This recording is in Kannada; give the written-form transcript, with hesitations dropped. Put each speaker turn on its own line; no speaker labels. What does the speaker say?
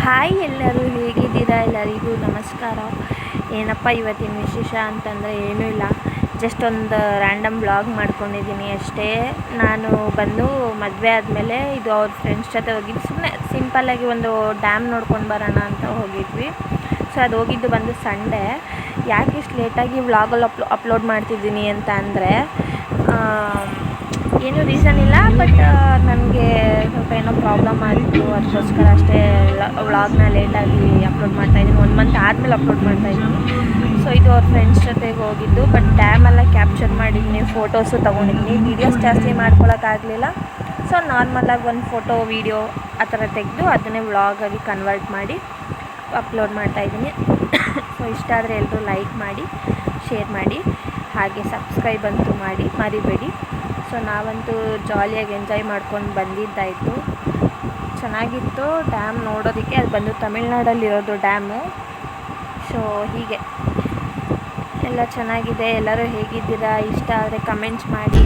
ಹಾಯ್ ಎಲ್ಲರೂ ಹೇಗಿದ್ದೀರಾ? ಎಲ್ಲರಿಗೂ ನಮಸ್ಕಾರ. ಏನಪ್ಪ ಇವತ್ತಿನ ವಿಶೇಷ ಅಂತಂದರೆ ಏನೂ ಇಲ್ಲ, ಜಸ್ಟ್ ಒಂದು ರ್ಯಾಂಡಮ್ ಬ್ಲಾಗ್ ಮಾಡ್ಕೊಂಡಿದ್ದೀನಿ ಅಷ್ಟೇ. ನಾನು ಬಂದು ಮದುವೆ ಆದಮೇಲೆ ಇದು ಅವ್ರ ಫ್ರೆಂಡ್ಸ್ ಜೊತೆ ಹೋಗಿದ್ದು, ಸುಮ್ಮನೆ ಸಿಂಪಲ್ಲಾಗಿ ಒಂದು ಡ್ಯಾಮ್ ನೋಡ್ಕೊಂಡು ಬರೋಣ ಅಂತ ಹೋಗಿದ್ವಿ. ಸೊ ಅದು ಹೋಗಿದ್ದು ಬಂದು ಸಂಡೇ. ಯಾಕೆ ಇಷ್ಟು ಲೇಟಾಗಿ ವ್ಲಾಗಲ್ಲಿ ಅಪ್ಲೋಡ್ ಮಾಡ್ತಿದ್ದೀನಿ ಅಂತ ಅಂದರೆ ಏನೂ ರೀಸನ್ ಇಲ್ಲ, ಬಟ್ ನನಗೆ ಸ್ವಲ್ಪ ಏನೋ ಪ್ರಾಬ್ಲಮ್ ಆಗಿತ್ತು, ಅದಕ್ಕೋಸ್ಕರ ಅಷ್ಟೇ ವ್ಲಾಗ್ನ ಲೇಟಾಗಿ ಅಪ್ಲೋಡ್ ಮಾಡ್ತಾಯಿದ್ದೀನಿ. 1 ಮಂತ್ ಆದಮೇಲೆ ಅಪ್ಲೋಡ್ ಮಾಡ್ತಾಯಿದ್ದೀನಿ. ಸೊ ಇದು ಅವ್ರ ಫ್ರೆಂಡ್ಸ್ ಜೊತೆಗೆ ಹೋಗಿದ್ದು, ಬಟ್ ಡ್ಯಾಮೆಲ್ಲ ಕ್ಯಾಪ್ಚರ್ ಮಾಡಿದ್ದೀನಿ, ಫೋಟೋಸು ತೊಗೊಂಡಿದ್ದೀನಿ. ವೀಡಿಯೋಸ್ ಜಾಸ್ತಿ ಮಾಡ್ಕೊಳಕ್ಕಾಗಲಿಲ್ಲ. ಸೊ ನಾರ್ಮಲಾಗಿ ಒಂದು ಫೋಟೋ ವೀಡಿಯೋ ಆ ಥರ ತೆಗೆದು ಅದನ್ನೇ ವ್ಲಾಗಾಗಿ ಕನ್ವರ್ಟ್ ಮಾಡಿ ಅಪ್ಲೋಡ್ ಮಾಡ್ತಾಯಿದ್ದೀನಿ. ಸೊ ಇಷ್ಟ ಆದರೆ ಎಲ್ಲರೂ ಲೈಕ್ ಮಾಡಿ, ಶೇರ್ ಮಾಡಿ, ಹಾಗೆ ಸಬ್ಸ್ಕ್ರೈಬ್ ಅಂತೂ ಮಾಡಿ ಮರಿಬೇಡಿ. ಸೊ ನಾವಂತೂ ಜಾಲಿಯಾಗಿ ಎಂಜಾಯ್ ಮಾಡ್ಕೊಂಡು ಬಂದಿದ್ದಾಯಿತು. ಚೆನ್ನಾಗಿತ್ತು ಡ್ಯಾಮ್ ನೋಡೋದಕ್ಕೆ. ಅದು ಬಂದು ತಮಿಳ್ನಾಡಲ್ಲಿರೋದು ಡ್ಯಾಮು. ಸೊ ಹೀಗೆ ಎಲ್ಲ ಚೆನ್ನಾಗಿದೆ. ಎಲ್ಲರೂ ಹೇಗಿದ್ದೀರಾ? ಇಷ್ಟ ಆದರೆ ಕಮೆಂಟ್ಸ್ ಮಾಡಿ.